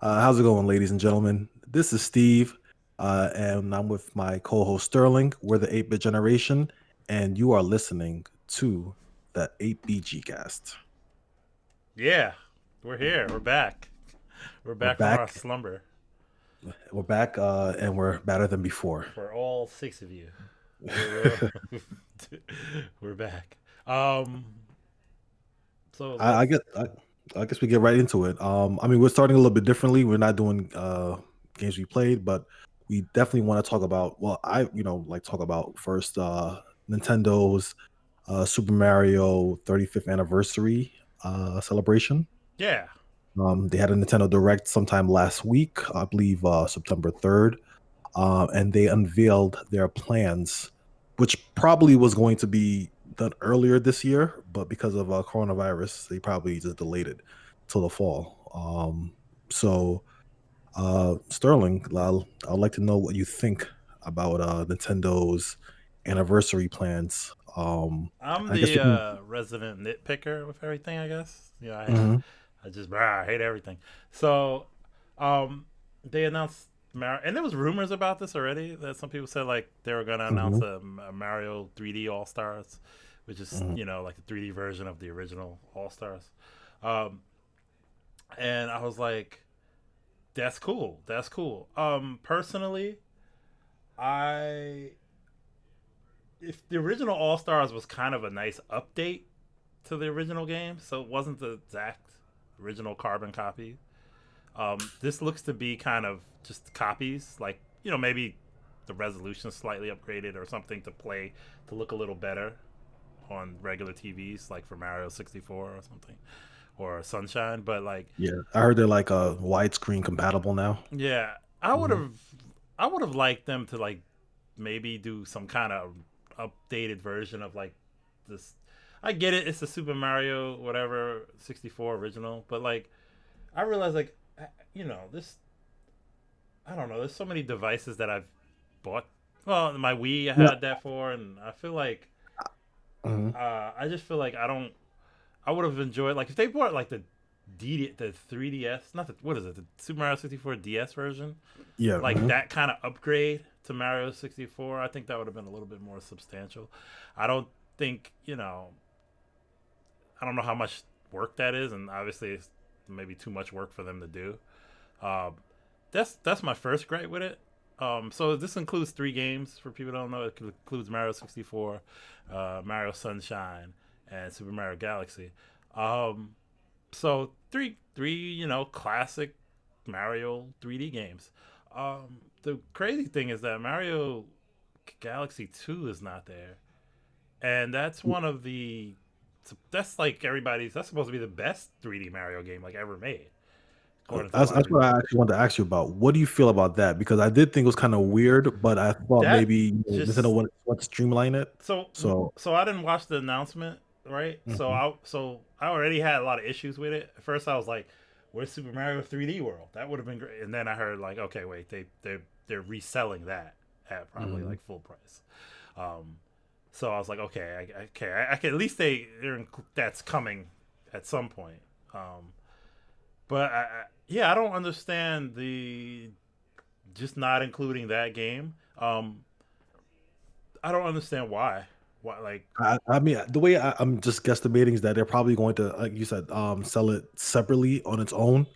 How's it going, ladies and gentlemen? This is Steve, and I'm with my co-host Sterling. We're the 8-bit generation, and you are listening to the 8BGCAST. Yeah, we're here. We're back. We're We're back from our back. slumber We're back, and we're better than before. for all six of you. We're we're back. Um, so I, I let's. guess I, I guess we get right into it. I mean, we're starting a little bit differently. We're not doing games we played, but we definitely want to talk about. Well, like talk about first Nintendo's Super Mario 35th anniversary celebration. Yeah, They had a Nintendo Direct sometime last week, I believe September 3rd, and they unveiled their plans, which probably was going to be done earlier this year, but because of coronavirus, they probably just delayed it till the fall. Sterling, I'd like to know what you think about Nintendo's anniversary plans. I'm I guess the we can. resident nitpicker with everything. I guess. Mhm, I just I hate everything. So, um, they announced Mario, and there was rumors about this already. That some people said like they were gonna announce mhm, a Mario 3D All Stars, which is mhm. like a 3D version of the original All Stars. Um, and I was like, that's cool. That's cool. Personally, I if the original All Stars was kind of a nice update to the original game, so it wasn't the exact original carbon copy. This looks to be kind of just copies, like maybe the resolution slightly upgraded or something to play to look a little better on regular TVs, like for Mario 64 or something, or Sunshine. But like, Yeah, I heard they're like widescreen compatible now. yeah, I would Mhm, have, I would have liked them to like maybe do some kind of updated version of like this. I get it, it's the Super Mario whatever 64 original, but like I realize like this, I don't know, there's so many devices that I've bought. Well, my Wii I Yeah. had that for, and I feel like Mhm. I just feel like I would have enjoyed like if they bought like the 3DS, not the what is it, the Super Mario 64 DS version, Yeah. like Mhm. that kind of upgrade to Mario 64. I think that would have been a little bit more substantial. I don't think I don't know how much work that is, and obviously it's maybe too much work for them to do. Um, that's my first gripe with it. So this includes three games. For people who don't know, it includes Mario 64, Mario Sunshine, and Super Mario Galaxy. Um, so three classic Mario 3D games. The crazy thing is that Mario Galaxy 2 is not there, and that's one of the that's like everybody's that's supposed to be the best 3D Mario game like ever made, according to a lot of That's what people. I actually wanted to ask you about. What do you feel about that? Because I did think it was kind of weird, but I thought That maybe Nintendo just want to streamline it. so So, so I didn't watch the announcement, right? mhm, So I already had a lot of issues with it. At first, I was like, "Where's Super Mario 3D World? That would have been great." And then I heard like, "Okay, wait, they're reselling that at probably mhm. like full price." Um, so I was like, "Okay, I can at least that's coming at some point." But yeah, I don't understand the just not including that game. I don't understand why. Why like I mean, the way I'm just guesstimating is that they're probably going to, like you said, sell it separately on its own.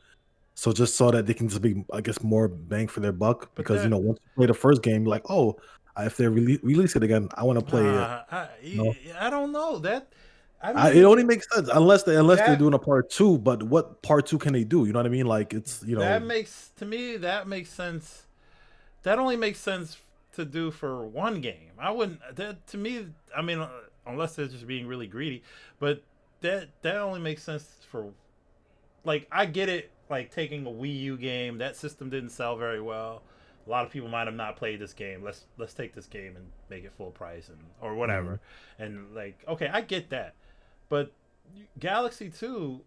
So just so that they can just be, I guess, more bang for their buck. But Because that once you play the first game, you're like, oh, if they release it again, I want to play it. You know, I don't know that. I It mean only makes sense unless they're that doing a part two. But what part two can they do? You know what I mean? Like it's that makes to me that makes sense. That only makes sense to do for one game. I wouldn't. That to me, I mean, unless they're just being really greedy, but that only makes sense for like I get it. Like taking a Wii U game, that system didn't sell very well. A lot of people might have not played this game. Let's take this game and make it full price and or Mhm. whatever. And like, okay, I get that. But Galaxy 2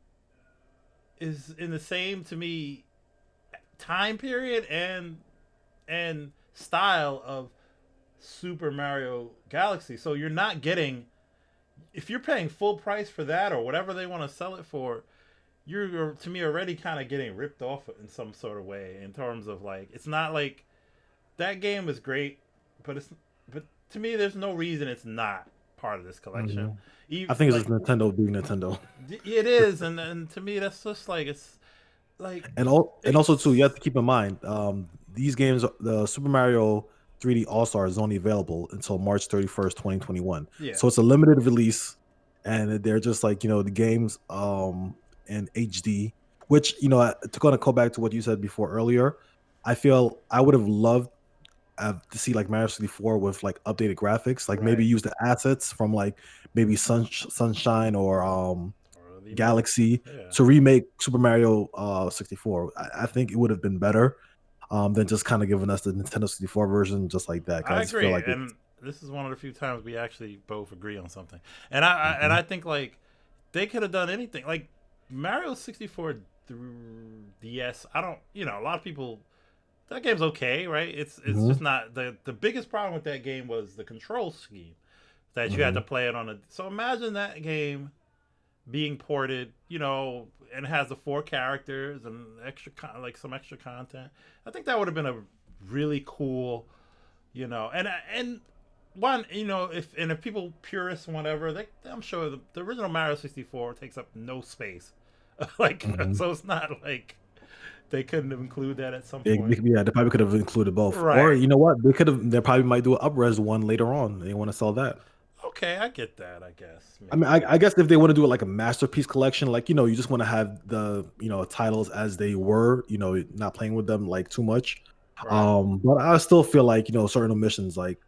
is in the same to me time period and style of Super Mario Galaxy. So you're not getting if you're paying full price for that or whatever they want to sell it for, you're to me already kind of getting ripped off in some sort of way in terms of like it's not like that game is great, but it's but to me there's no reason it's not part of this collection. Mhm. I Even think it's like just Nintendo being Nintendo. it is, and to me that's just like it's like And also too, you have it's to keep in mind, these games, the Super Mario 3D All Stars is only available until March 31st, 2021. yeah So it's a limited release, and they're just like the games in HD. Which to kind of go back to what you said before earlier, I feel I would have loved to see like Mario 64 with like updated graphics, like maybe right use the assets from like maybe Sunshine or or even like Galaxy yeah. to remake Super Mario 64. I think it would have been better than just kind of giving us the Nintendo 64 version just like that. Because I I just feel agree, like it's and this is one of the few times we actually both agree on something. And I think like they could have done anything. Like Mario 64 through DS. I don't. A lot of people. That game's okay, right? It's hmm just not the biggest problem with that game was the control scheme that you had hmm to play it on a. So imagine that game being ported, and has the four characters and like some extra content. I think that would have been a really cool and one if people purists and whatever I'm sure the original Mario 64 takes up no space like hmm so it's not like they couldn't have included that at some They, point yeah, they probably could have included both, or right you know what, they probably might do an upres one later on. They want to sell that. okay I get that I guess I mean, maybe I guess if they want to do it like a masterpiece collection, like you just want to have the titles as they were, not playing with them like too much. right But I still feel like certain omissions, like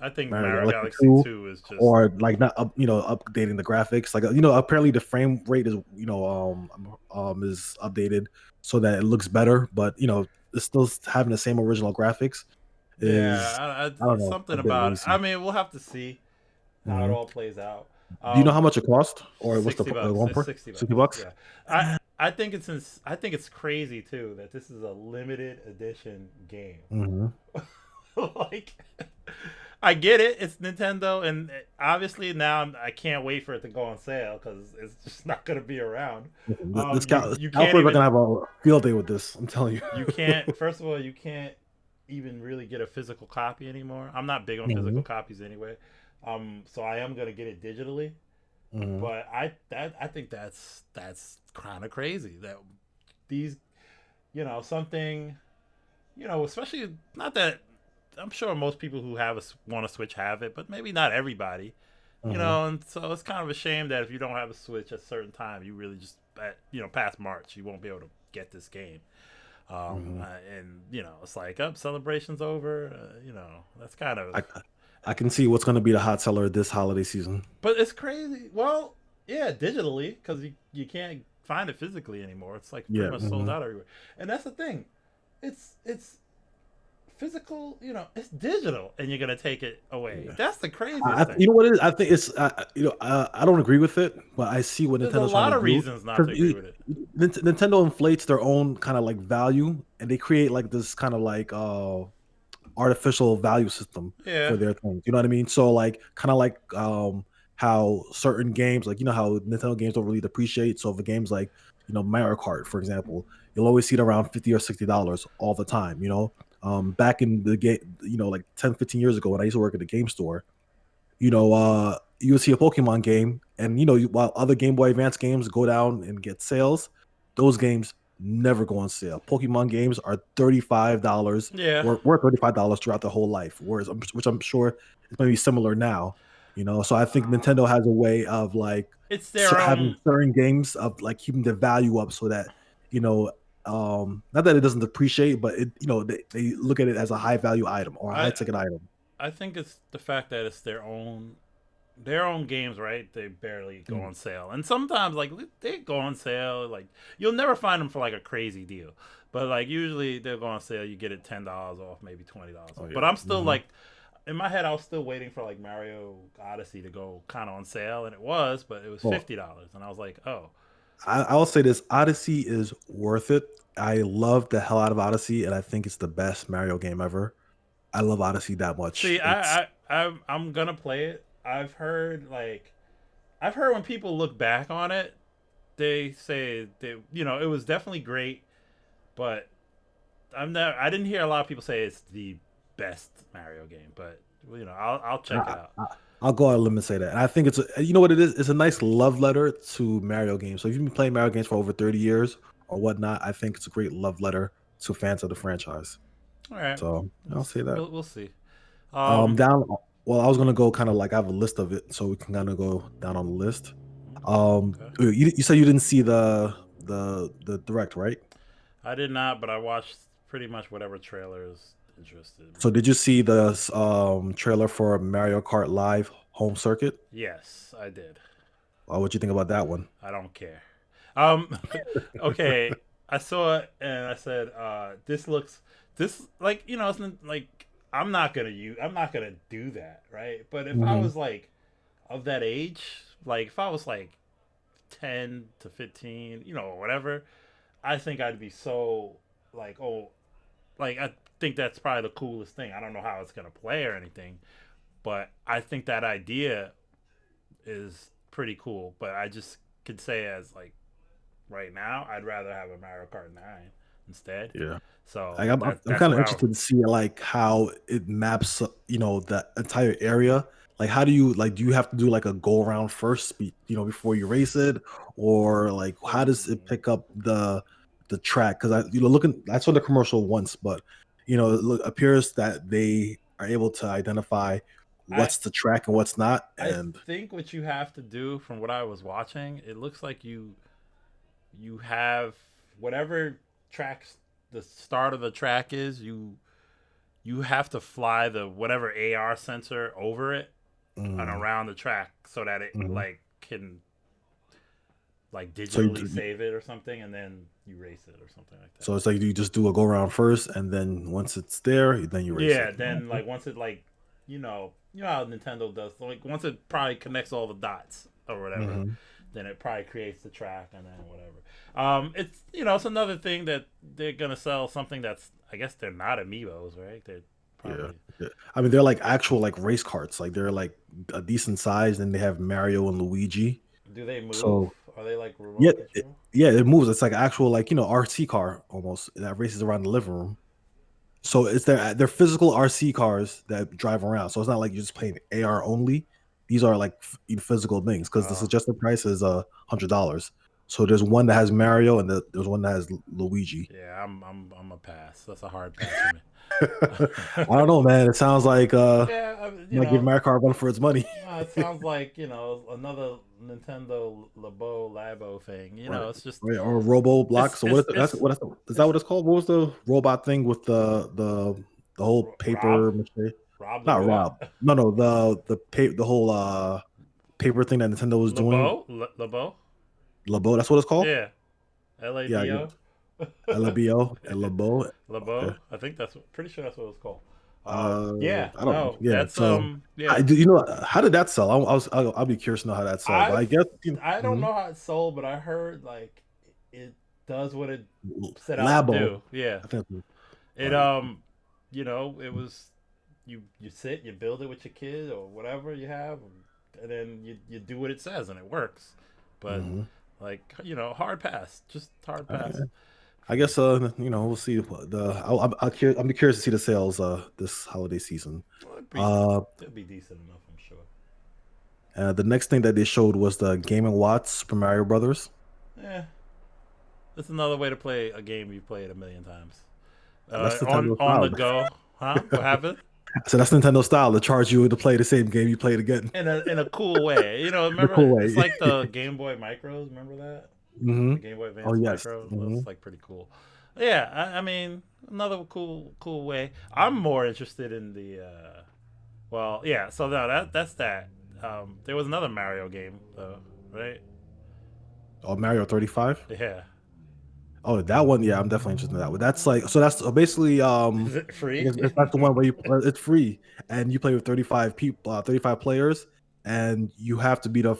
I think Mario Mario Galaxy Galaxy 2, 2 is just or like not updating the graphics. Like apparently the frame rate is is updated so that it looks better, but it's still having the same original graphics yeah is, I don't it's know, a something bit about I lazy. mean we'll have to see how it Mhm. all plays out Do you know how um much it cost, or what's the 60 bucks. one It's per 60 bucks. 60 bucks? Yeah. I think I think it's crazy too that this is a limited edition game. Mhm. like I get it. It's Nintendo and obviously now I can't wait for it to go on sale cuz it's just not going to be around. Listen, You the you can't scalpers are even gonna have a field day with this. I'm telling you. you can't first of all you can't even really get a physical copy anymore. I'm not big on physical Mhm. copies anyway. So I am going to get it digitally. Mhm. But I think that's kind of crazy that these something especially not that I'm sure most people who want a Switch have it, but maybe not everybody. Mhm. And so it's kind of a shame that if you don't have a Switch at a certain time, you really just past March you won't be able to get this game. Mhm. And it's like up celebrations over. That's kind of I I can see what's gonna be the hot seller this holiday season. But it's crazy. Well, yeah, digitally because you can't find it physically anymore. It's like pretty Yeah. much sold Mhm. out everywhere. And that's the thing. It's physical. It's digital, and you're gonna take it away. Yeah. That's the craziest thing. You know what it is? I think it's I don't agree with it, but I see what There's a Nintendo's trying lot to of do reasons not because to agree with it. Nintendo inflates their own kind of like value, and they create like this kind of like artificial value system Yeah, for their things. You know what I mean? So like kind of like how certain games, like how Nintendo games don't really depreciate. So if a game's like Mario Kart, for example, you'll always see it around $50 or $60 all the time. Back in the game, like 10, 15 years ago when I used to work at the game store, you would see a Pokemon game, and while other Game Boy Advance games go down and get sales, those games never go on sale. Pokemon games are $35 yeah. or worth $35 throughout the whole life, whereas which I'm sure is maybe similar now. So I think Nintendo has a way of like It's their having own. certain games of like keeping the value up so that you know not that it doesn't depreciate, but they look at it as a high value item or a high I ticket item. I think it's the fact that it's their own games, right? They barely go Mm. on sale, and sometimes like they go on sale. Like you'll never find them for like a crazy deal, but like usually they'll go on sale. You get it $10 off, maybe $20 Oh off. But yeah. I'm still Mhm. like in my head, I was still waiting for like Mario Odyssey to go kind of on sale, and it was, but it was Well, $50, and I was like, oh, I'll say this: Odyssey is worth it. I love the hell out of Odyssey, and I think it's the best Mario game ever. I love Odyssey that much. see, It's I'm gonna play it. I've heard when people look back on it, they say they, it was definitely great, but I didn't hear a lot of people say it's the best Mario game, but I'll check it I, out. I, I'll go out on a limb and say that. And I think you know what it is? It's a nice love letter to Mario games. So if you've been playing Mario games for over 30 years or whatnot, I think it's a great love letter to fans of the franchise. All right, So I'll say that. we'll see. Um, Down. Well, I was gonna go kind of like I have a list of it, so we can kind of go down on the list. okay. You said you didn't see the direct, right? I did not, but I watched pretty much whatever trailers interested me. So did you see the trailer for Mario Kart Live Home Circuit? Yes, I did. What you think about that one? I don't care. Um, okay, I saw it and I said, "This looks like it's like I'm not gonna do that, right?" But if I Hmm. was like of that age, like if I was like 10 to 15, whatever, I think I'd be so like, oh, like I think that's probably the coolest thing. I don't know how it's gonna play or anything, but I think that idea is pretty cool. But I just could say as like right now, I'd rather have a Mario Kart 9 instead. Yeah. So I'm that's kind of where I interested to see like how it maps, the entire area. Like, how do you like? Do you have to do like a go around first, before you race it, or like how does it mm, pick up the track? Because I saw the commercial once, but it appears that they are able to identify I what's the track and what's not, I and think what you have to do from what I was watching, it looks like you have whatever tracks the start of the track is, you have to fly the whatever AR sensor over it and mm, around the track so that it mhm. like can like so digitally save it or something, and then you race it or something like that. so it's like you just do a go around first, and then once it's there, then you race it. Yeah, then like once it like how Nintendo does, like once it probably connects all the dots or whatever, Hmm. then it probably creates the track and then whatever. It's it's another thing that they're gonna sell something that's, I guess they're not amiibos, right? They're Yeah. probably. Yeah. I mean, they're like actual like race carts. Like they're like a decent size, and they have Mario and Luigi. Do they move? So Are they like yeah, remote control? it moves. It's like actual like RC car almost that races around the living room. So it's they're physical RC cars that drive around. So it's not like you're just playing AR only. These are like physical things because the Uh, suggested price is $100. So there's one that has Mario and there's one that has Luigi. yeah, I'm a pass. That's a hard pass for me. I don't know, man. It sounds like Yeah, might give Mario Kart a run for its money. it sounds like another Nintendo Labo thing. Right. It's just Right. Or Robo Block. So what is it? it's Is that what it's called? What was the robot thing with the whole Rob paper mache? Rob the Not what? Rob. No, the whole paper thing that Nintendo was doing. Labo. Labo, that's what it's called? Yeah, Yeah, I get LABO. LBO and Labo. Okay. Labo. I think pretty sure that's what it's called. Yeah, I don't know. no, Yeah. that's So yeah. how did that sell? I'll be curious to know how that sold. But I I've guess I don't mhm. know how it's sold, but I heard like it does what it set out to Labo. do. Yeah. I think It right. it was you sit, you build it with your kid or whatever you have, and then you do what it says and it works. But Hmm. like, hard pass, just hard pass. I guess we'll see I'll be curious to see the sales this holiday season. Well, Uh, it'd be decent enough, I'm sure. the next thing that they showed was the Game and Watch Super Mario Brothers. Yeah, it's another way to play a game you played a million times. That's On Nintendo on the style. go, huh? What happened? So that's Nintendo style to charge you to play the same game you played again. In a cool way. The Remember cool it's way. like the Game Boy Micros. Remember that? Hmm. The Game Boy Oh Advance yes. Micro. Hmm. That's like pretty cool. Yeah, I mean, another cool way. I'm more interested in the. Well, yeah. So no, that's that. There was another Mario game though, right? Oh, Mario 35. Yeah. Oh, that one. Yeah, I'm definitely interested in that one. That's like so. That's basically Is it I free? guess that's the one where it's free and you play with 35 people, 35 players, and you have to be the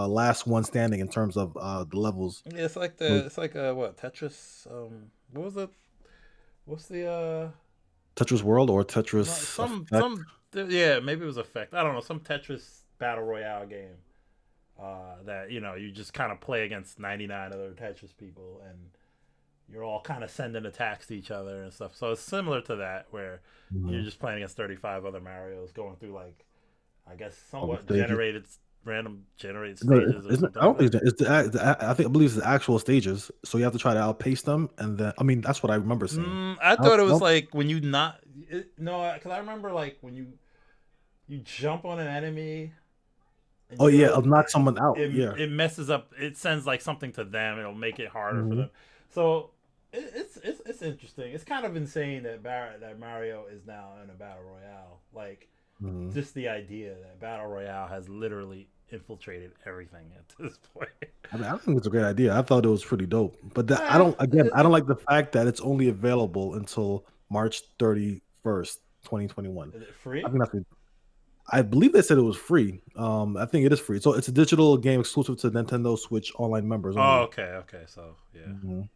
last one standing in terms of the levels. It's like So it's like what Tetris. What was it? What's the Tetris World or no, Tetris Effect. yeah, maybe it was Effect. I don't know, some Tetris battle royale game. that you just kind of play against 99 other Tetris people, and you're all kind of sending attacks to each other and stuff. So it's similar to that, where you're Mhm. just playing against 35 other Mario's going through like, I guess, All the somewhat stages. random generated No, stages or it's, something I like don't that. think I think I believe it's the actual stages. So you have to try to outpace them, and then I mean that's what I remember seeing. I I thought it was don't, like when you not no, because I remember like when you jump on an enemy and oh you yeah, go, I'll knock someone out. Yeah. it messes up. It sends like something to them. It'll make it harder for Hmm. them. So it's interesting. It's kind of insane that that Mario is now in a battle royale. Like Hmm. just the idea that battle royale has literally infiltrated everything at this point. I mean, I think it's a great idea. I thought it was pretty dope. But that, I Eh, don't. Again, I don't like the fact that it's only available until March 31st, 2021. is it I free? think I believe they said it was free. I think it is free. So it's a digital game exclusive to Nintendo Switch online members Oh, only. okay, okay. So yeah, Mhm.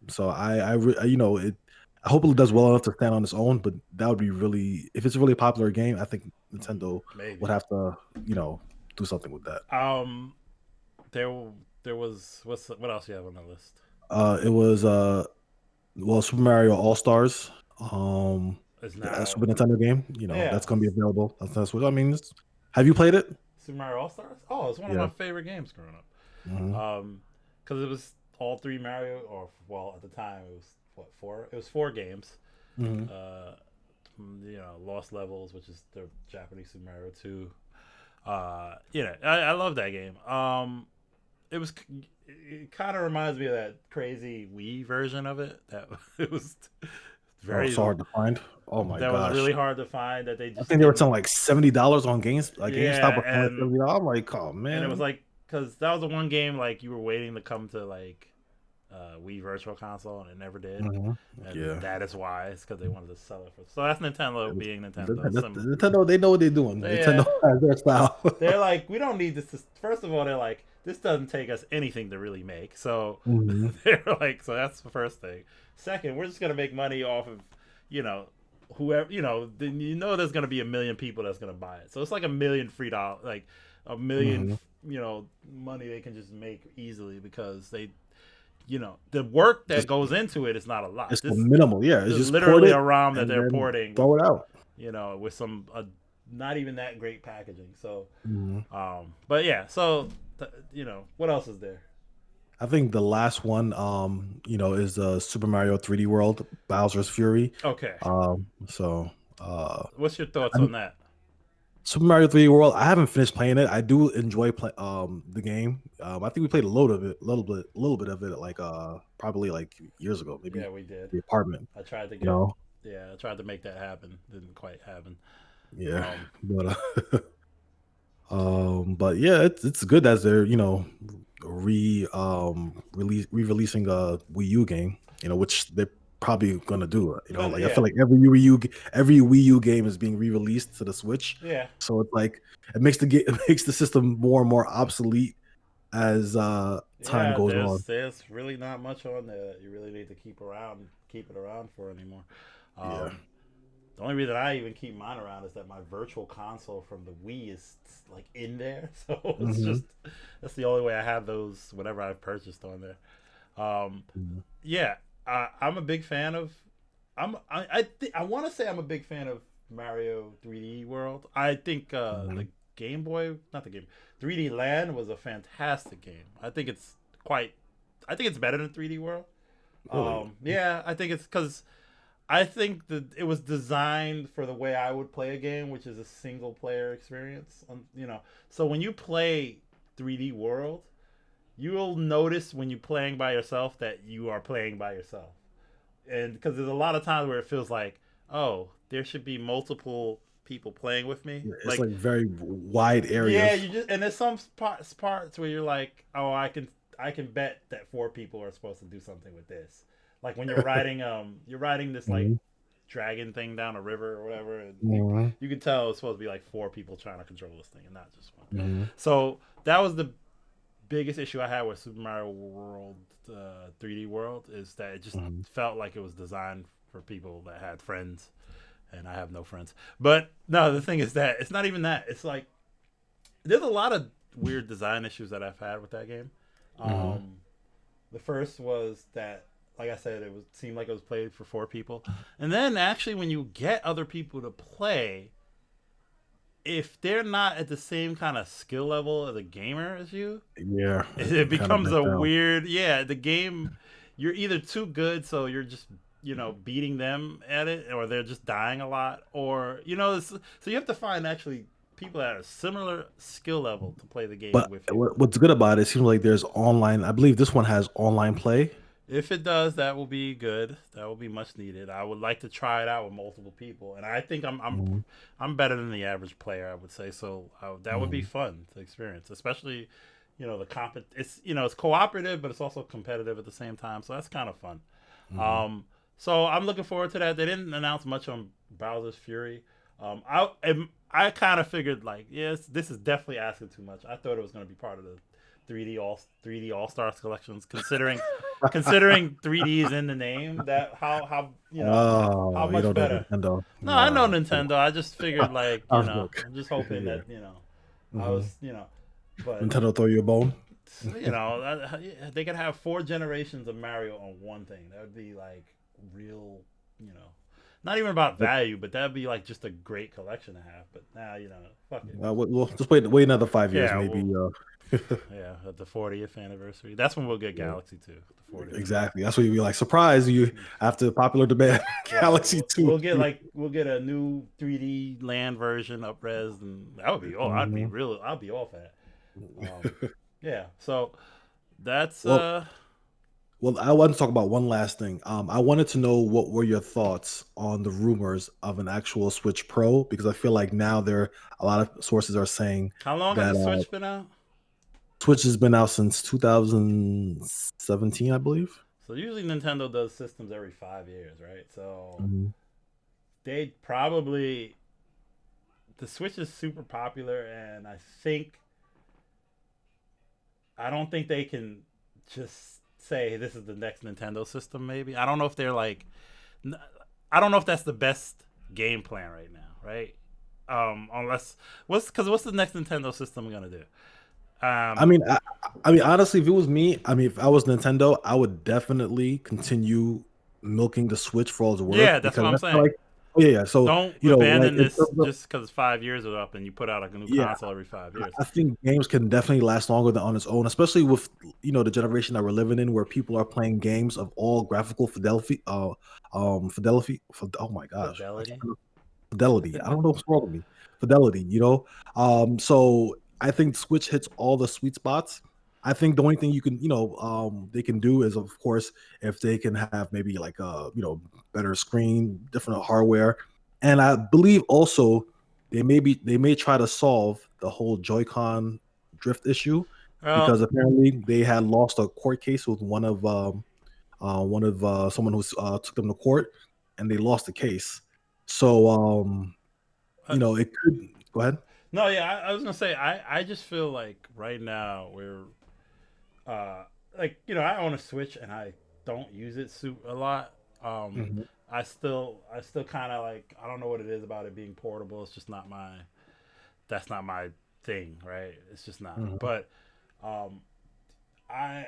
So it. I hope it does well enough to stand on its own. But that would be really, if it's a really popular game, I think Nintendo would maybe. have to, you know, do something with that. Um, there there was what else you have on the list? It was well, Super Mario All Stars, um, It's the now Super Nintendo game. That's yeah, gonna be available. That's what I mean. Have you played it? Super Mario All Stars. Oh, it's one of Yeah. my favorite games growing up. Hmm. Because it was all three Mario, or well, at the time it was what four? It was four games. Hmm. Uh, Lost Levels, which is the Japanese Super Mario 2. I love that game. It was. It kind of reminds me of that crazy Wii version of it. That it was Oh, very. so hard to find. Oh my That was gosh. really hard to find. That they I just think they were didn't. selling like $70 on GameStop Yeah, or something like $70. I'm like, oh and it was man. like because that was the one game like you were waiting to come to like Wii Virtual Console, and it never did. Hmm. And Yeah. that is why it's because they wanted to sell it for. So that's Nintendo being Nintendo. Some Nintendo, they know what they're doing. they Nintendo has their style. they're like, we don't need this. First of all, they're like, this doesn't take us anything to really make. So Hmm. they're like, so that's the first thing. Second, we're just gonna make money off of, you know, whoever, then there's gonna be a million people that's gonna buy it. So it's like a million free dollars, like a million, Hmm. money they can just make easily because the work that Just goes into it is not a lot. it's minimal. Yeah, it's This is just port literally it a ROM that and they're then porting, throw it out. with some not even that great packaging. So, Mhm. but yeah. So, what else is there? I think the last one, is Super Mario 3D World, Bowser's Fury. Okay, So what's your thoughts I'm, on that? Super Mario 3D World. I haven't finished playing it. I do enjoy the game. I think we played a load of it, little bit of it, like probably like years ago, Yeah, maybe we did. the apartment. I tried to You get. know, Yeah, I tried to make that happen. Didn't quite happen. yeah, Um, but but yeah, it's good as they're re-releasing a Wii U game, which they're probably gonna do. but Like I feel yeah, like every Wii U game is being re-released to the Switch, yeah, so it's like it makes it makes the system more and more obsolete as time yeah. goes on. There's really not much on there that you really need to keep it around for anymore. Yeah. Um, The only reason I even keep mine around is that my virtual console from the Wii is like in there, so it's Hmm. just that's the only way I have those whatever I've purchased on there. Um, yeah, I'm a big fan of. I want to say I'm a big fan of Mario 3D World. I think Hmm. the Game Boy, not the game, 3D Land was a fantastic game. I think it's better than 3D World. Really? Yeah, I think it's because I think that it was designed for the way I would play a game, which is a single player experience. So when you play 3D World, you'll notice when you're playing by yourself that you are playing by yourself, and because there's a lot of times where it feels like, oh, there should be multiple people playing with me, Yeah, it's like like very wide yeah, areas. you just and there's some parts where you're like, oh, I can bet that four people are supposed to do something with this. Like when you're riding this like Mhm. dragon thing down a river or whatever, and Mhm. you can tell it's supposed to be like four people trying to control this thing and not just one. Mhm. So that was the biggest issue I had with Super Mario World 3D World is that it just Mhm. felt like it was designed for people that had friends, and I have no friends. But no, the thing is that it's not even that. It's like there's a lot of weird design issues that I've had with that game. Hmm. The first was that, like I said, seemed like it was played for 4 people, and then actually when you get other people to play, if they're not at the same kind of skill level as a gamer as you, Yeah, it kind of becomes bent a down. weird, yeah, the game. You're either too good, so you're just beating them at it, or they're just dying a lot, or so you have to find actually people that are similar skill level to play the game But with you. what's good about it, it seems like there's online. I believe this one has online play. If it does, that will be good. That will be much needed. I would like to try it out with multiple people, and I think Hmm. I'm better than the average player. I would say so. That would be Hmm. fun to experience, especially the It's it's cooperative, but it's also competitive at the same time. So that's kind of fun. Hmm. Um, so I'm looking forward to that. They didn't announce much on Bowser's Fury. I kind of figured like, yes, this is definitely asking too much. I thought it was going to be part of the 3D AllStars collections, considering 3D is in the name. That how how Oh, you much don't know better. Nintendo. No, I know No, Nintendo. I just figured like I was joking. I'm just hoping Yeah. that I Hmm. was but Nintendo throw you a bone. they could have 4 generations of Mario on one thing. That would be like real, you know, not even about value, but that'd be like just a great collection to have. But now, fuck it. We'll just wait another 5 years, Yeah, maybe. well, yeah, at the 40th anniversary. That's when we'll get Yeah, Galaxy 2, the 40th. exactly. That's what you'd be like. Surprise you after popular demand. Yeah, Galaxy Two. we'll get a new 3D land version upres, and that would be Mhm. I'd be all for that. Um, yeah, so that's Well, I want to talk about one last thing. I wanted to know what were your thoughts on the rumors of an actual Switch Pro because I feel like now a lot of sources are saying how long has that the Switch been out? Switch has been out since 2017, I believe. So usually Nintendo does systems every 5 years, right? So Mhm. they probably the Switch is super popular, and I don't think they can just say hey, this is the next Nintendo system. Maybe I don't know if they're like, I don't know if that's the best game plan right now, right? Unless what's the next Nintendo system gonna do? I Um, mean, I mean, honestly, if it was me, I mean, if I was Nintendo, I would definitely continue milking the Switch for all it's yeah, worth that's what because I'm I feel saying. like, oh yeah, yeah. So Don't like abandon in this terms of, just because 5 years are up and you put out a new yeah, console every 5 years. I think games can definitely last longer than on its own, especially with the generation that we're living in, where people are playing games of all graphical fidelity, oh my gosh, I Fidelity. can't fidelity. I don't know what's wrong with me. Fidelity, So I think Switch hits all the sweet spots. I think the only thing they can do is, of course, if they can have maybe like better screen, different hardware, and I believe also they may try to solve the whole Joy-Con drift issue Well, because apparently they had lost a court case with one of someone who took them to court, and they lost the case. So uh, it could go ahead. no, yeah, I was gonna say I just feel like right now we're uh like I own a Switch and I don't use it a lot. Um, Mhm, I still kind of like I don't know what it is about it being portable. It's just not my that's not my thing, right? It's just not. mhm. But um, I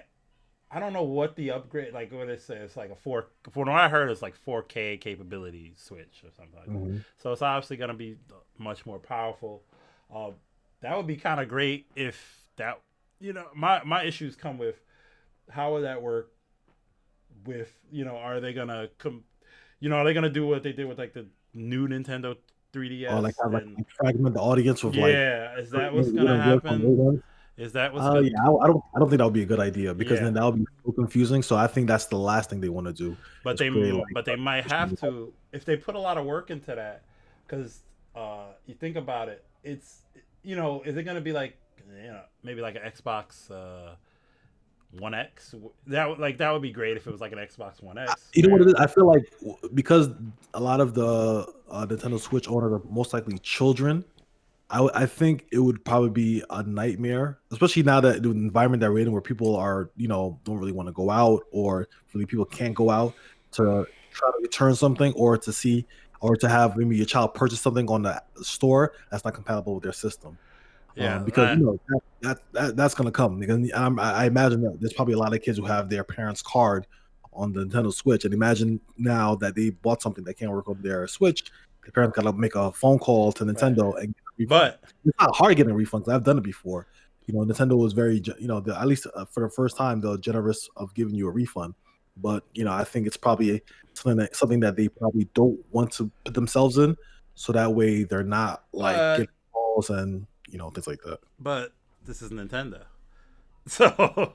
I don't know what the upgrade like what they say. It's like a from what I heard, it's like 4K capability Switch or something like that. Mhm. So it's obviously gonna be much more powerful. Uh, that would be kind of great if that my issues come with how would that work with are they gonna are they gonna do what they did with like the new Nintendo Or 3DS like have and fragment the audience with like yeah, is that what's gonna real from old happen? ones. Is that what's gonna Yeah, I don't think that would be a good idea because yeah? then that would be so confusing. So I think that's the last thing they want to do But is create like they might additional have to if they put a lot of work into that because you think about it, it's is it gonna be like maybe like an Xbox One X? That would be great if it was like an Xbox One X You know what where it is? I feel like because a lot of the Nintendo Switch owners are most likely children. I think it would probably be a nightmare, especially now that the environment that we're in, where people are, don't really want to go out, or really people can't go out to try to return something, or to have maybe your child purchase something on the store that's not compatible with their system. Yeah, because that's gonna come. Because I imagine that there's probably a lot of kids who have their parents' card on the Nintendo Switch, and imagine now that they bought something that can't work on their Switch, the parents gotta make a phone call to right. Nintendo and get a refund. But It's not hard getting a refund because I've done it before. Nintendo was very, at least for the first time, they're generous of giving you a refund. But I think it's probably something that they probably don't want to put themselves in, so that way they're not like but getting calls and things like that. but this is Nintendo. So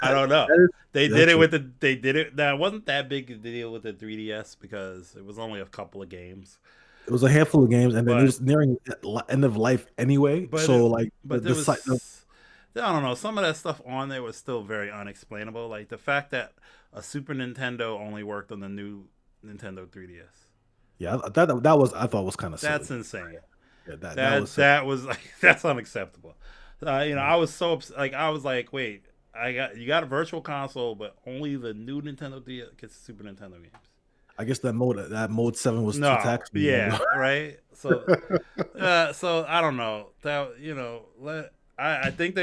I That, don't know. that is They did that's it true. with the they did it. That wasn't that big a deal with the 3DS because it was only a couple of games. It was a handful of games, and then it But was nearing end of life anyway. but So it like but there was I don't know, some of that stuff on there was still very unexplainable. Like the fact that a Super Nintendo only worked on the new Nintendo 3DS. yeah, that was I thought was kind of That's silly. insane. Yeah, that was That silly. that was like that's unacceptable. Mhm. I was so like I was like, wait, you got a virtual console, but only the new Nintendo DS gets Super Nintendo games. I guess that mode 7 was too No, taxing. yeah, right. So I don't know that I think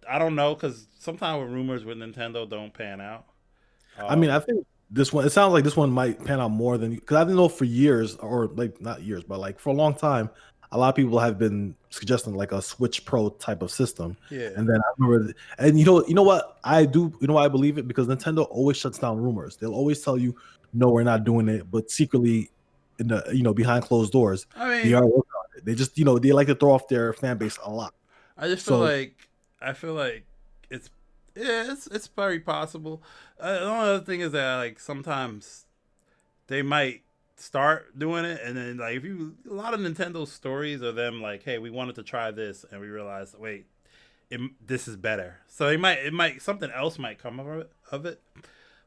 I don't know because sometimes with rumors with Nintendo don't pan out. I mean, I Um, think this one. It sounds like this one might pan out more than because I didn't know for years, or like not years, but like for a long time, a lot of people have been suggesting like a Switch Pro type of system. yeah, And then I remember, and you know what I do, why I believe it because Nintendo always shuts down rumors. They'll always tell you, no, we're not doing it, but secretly, in the behind closed doors, I they mean, are working on it. They just they like to throw off their fan base a lot. I just feel So like I feel like it's it's very possible. The only other thing is that like sometimes they might start doing it, and then like if you a lot of Nintendo stories are them like, hey, we wanted to try this, and we realized, wait, this is better. So it might something else might come of it.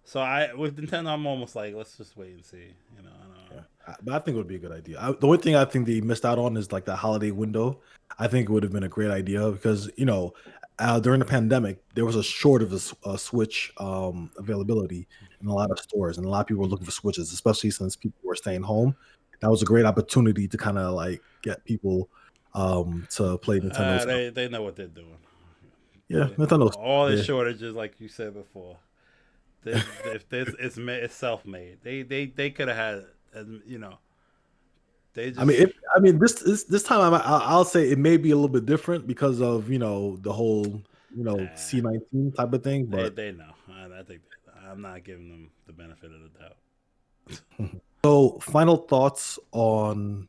So I with Nintendo, I'm almost like, let's just wait and see. I don't yeah, know. but I think it would be a good idea. The only thing I think they missed out on is like the holiday window. I think it would have been a great idea because during the pandemic there was a short of a Switch availability in a lot of stores, and a lot of people were looking for Switches, especially since people were staying home. That was a great opportunity to kind of like get people to play Nintendo stuff. They know what they're doing. Yeah, Nintendo's All the yeah. shortages, like you said before, if this it's self made. They could have had, they I mean, just this time I'll say it may be a little bit different because of the whole nah, C19 type of thing, but they know. I think I'm not giving them the benefit of the doubt. so final thoughts on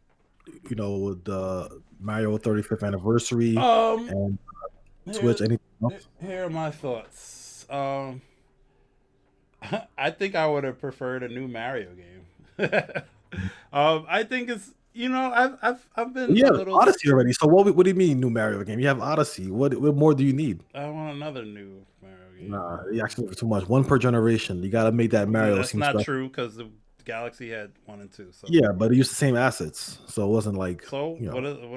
the Mario 35th anniversary Um, and here Switch. Anything else? here are my thoughts. I think I would have preferred a new Mario game. I think it's I've been You a have little. Odyssey already. So what do you mean new Mario game? You have Odyssey. What more do you need? I want another new Mario game. Nah, you actually for too much. One per generation. You got to make that Mario That's seem not special. true because the Galaxy had 1 and 2. So Yeah, but it used the same assets, so it wasn't like what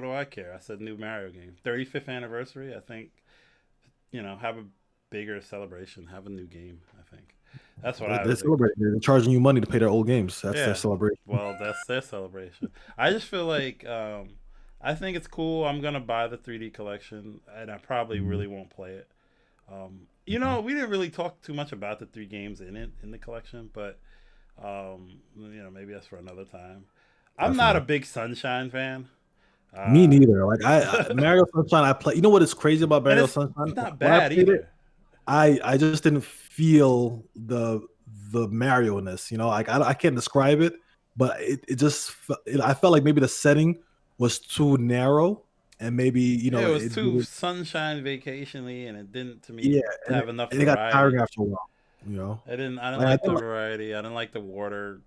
do I care? I said new Mario game. 35th anniversary. I think have a bigger celebration. Have a new game. I think that's what I they're would think. celebrating. They're charging you money to pay their old games. That's their Yeah. celebration. Well, that's their celebration. I just feel like I think it's cool. I'm gonna buy the 3D collection, and I probably Mhm, really won't play it. mhm. We didn't really talk too much about the 3 games in the collection, but maybe that's for another time. I'm not a Definitely. big Sunshine fan, Me uh, neither. Like Mario Sunshine, I play. You know what is crazy about and Mario Sunshine? it's not When I bad played it, either. I just didn't feel the Mario ness. Like I can't describe it, but I felt like maybe the setting was too narrow, and maybe It was it too didn't. sunshine vacationy, and it didn't to me Yeah, and have enough it got tiring variety. after a while. You know, I didn't like I like the thought, variety. I didn't like the water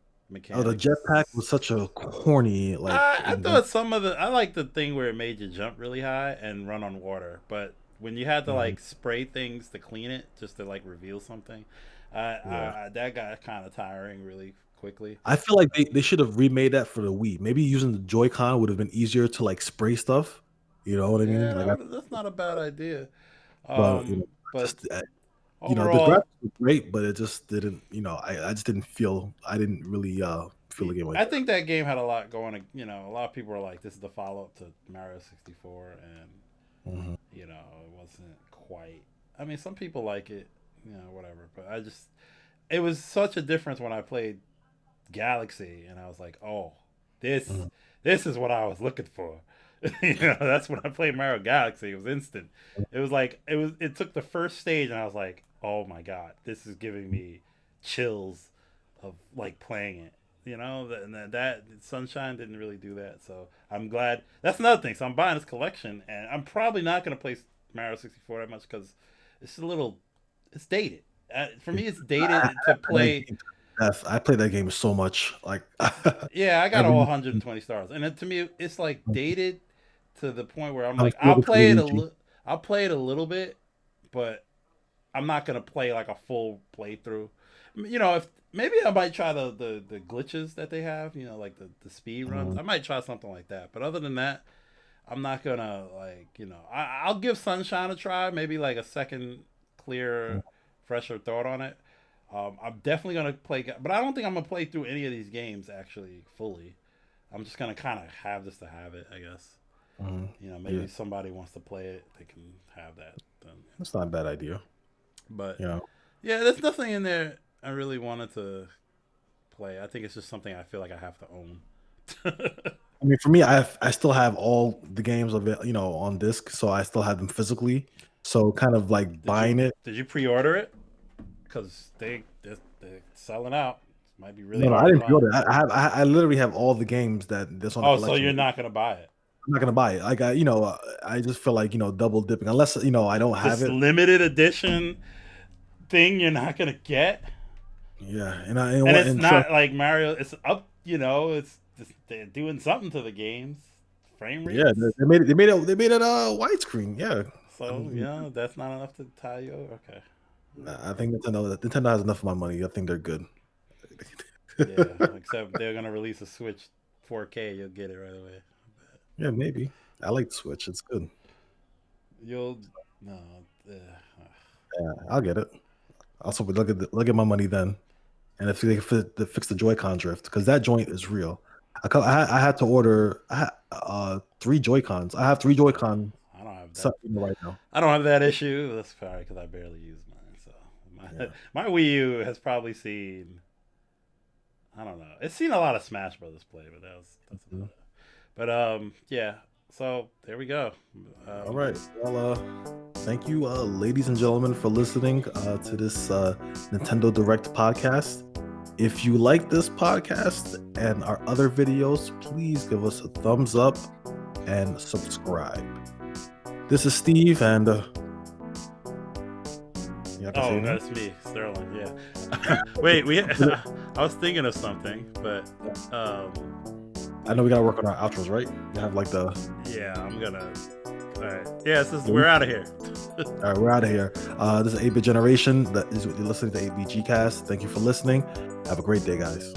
the jetpack mechanics. was such a corny like I invention. thought I like the thing where it made you jump really high and run on water, but when you had to Mhm. like spray things to clean it just to like reveal something, Yeah. that got kind of tiring really quickly. I feel like they should have remade that for the Wii. Maybe using the Joy-Con would have been easier to like spray stuff. You know what I mean? Yeah, Like, that's not a bad idea. but But just the graphics overall, were great, but it just didn't. I just didn't feel. I didn't really feel a game like I that. think that game had a lot going. You know, a lot of people were like, "This is the follow up to Mario 64," and Mhm. you know, it wasn't quite. I mean, some people like it, you know, whatever. But it was such a difference when I played Galaxy, and I was like, "Oh, this Mhm. this is what I was looking for." You know, that's when I played Mario Galaxy. It was instant. It was like it took the first stage, and I was like, "Oh my god, this is giving me chills of like playing it." You know, and that Sunshine didn't really do that. So I'm glad. That's another thing. So I'm buying this collection, and I'm probably not going to play Mario 64 that much because it's a little, it's dated. For me, it's dated to That play. game to death. I played that game so much. Like Yeah, I got all every 120 stars, and to me, it's like dated to the point where I'm I'm like, still with Luigi. I'll play it a little bit, but I'm not gonna play like a full playthrough. You know, if maybe I might try the glitches that they have. You know, like the speed runs. Mhm. I might try something like that. But other than that, I'm not gonna like, you know. I'll give Sunshine a try. Maybe like a second clear, fresher thought on it. I'm definitely gonna play, but I don't think I'm gonna play through any of these games actually fully. I'm just gonna kind of have this to have it, I guess. Mhm. You know, maybe Yeah, somebody wants to play it, they can have that. Then. that's not a bad idea. But You know, yeah, there's nothing in there I really wanted to play. I think it's just something I feel like I have to own. I mean, for me, I still have all the games of it, you know, on disc, so I still have them physically. So kind of like buying it. Did you pre-order it? Because they're selling out. Might be really No, I hard to didn't find. pre-order. I literally have all the games that's on the Oh, so collection. you're not gonna buy it? I'm not gonna buy it. Like I just feel like double dipping unless I don't have This it. limited edition thing you're not gonna get, Yeah, and and what it's and trust. not like Mario. It's up. You know, it's just, they're doing something to the games, frame Yeah, rates. they made it widescreen. Yeah, So you um, know that's not enough to tie you over. Okay. I think Nintendo has enough of my money. I think they're good. Yeah, except they're gonna release a Switch 4K. You'll get it right away. Yeah, maybe. I like the Switch. It's good. You'll no. Yeah, I'll get it. Also, look at my money then, and if they fix the JoyCon drift because that joint is real. I had to order. Three Joy-Cons. I have three Joy-Con I don't have that. stuck right now. I don't have that issue. That's probably because I barely use mine. So Yeah. my Wii U has probably seen. I don't know. It's seen a lot of Smash Brothers play, but that's about Mhm. it. But yeah. So there we go. All right. Well, thank you, ladies and gentlemen, for listening to this Nintendo Direct podcast. If you like this podcast and our other videos, please give us a thumbs up and subscribe. This is Steve, and you have to say your name? That's me, Sterling. Yeah. Wait, I was thinking of something, but I know we gotta work on our outros, right? You have like the. yeah, I'm gonna. All right. Yeah, we're out of here. All right, we're out of here. This is 8-Bit Generation. That is what you're listening to 8BGCAST. Thank you for listening. Have a great day, guys.